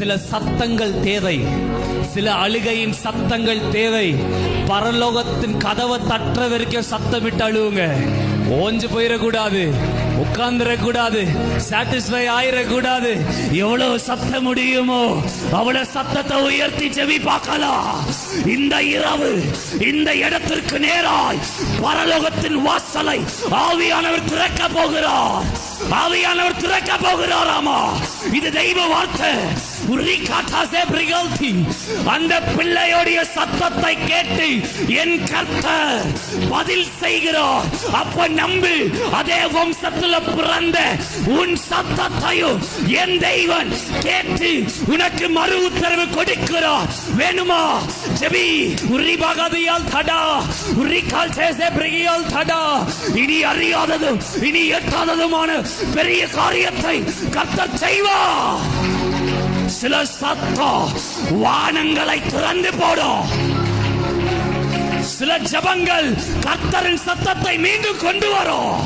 சில சத்தங்கள் தேவை, சில அழுகையின் சத்தங்கள் தேவை. பரலோகத்தின் கதவை தட்டுற வரைக்கும் சத்தமிட்டு அழுவுங்க. ஓஞ்சு போயிடக்கூடாது, உட்கார்ந்துடக்கூடாது, சாட்டிஸ்ஃபை ஆயிடக்கூடாது. எவ்வளவு சத்தம் முடியுமோ அவ்வளவு சத்தத்தை உயர்த்தி செவி பார்க்கலாம். இந்த இரவு இந்த இடத்திற்கு நேராய் பரலோகத்தின் வாசலை ஆவியானவர் திறக்க போகிறார். ஆவியானவர் திறக்க போகிறாராமா. இது தெய்வ வார்த்தை. அந்த பிள்ளையோடைய சத்தத்தை கேட்டு என் கர்த்தர் பதில் செய்கிறார். அப்ப நம்பு, அதே வம்சத்துல பிறந்த உன் சத்தத்தையும் என் தெய்வன் கேட்டு உனக்கு மறு உத்தரவு கொடுக்கிறார். வேணுமா? ஜெபி. உரிபாகதியால் தடா, உரிகால் சேசே பிரியால் தடா. இனி அறியாததும் இனி எட்டாததுமான பெரிய காரியத்தை கர்த்தர் செய்வார். சில சத்தம் வானங்களை திறந்து போடும். சில ஜபங்கள் கர்த்தரின் சத்தத்தை மீண்டும் கொண்டு வரும்.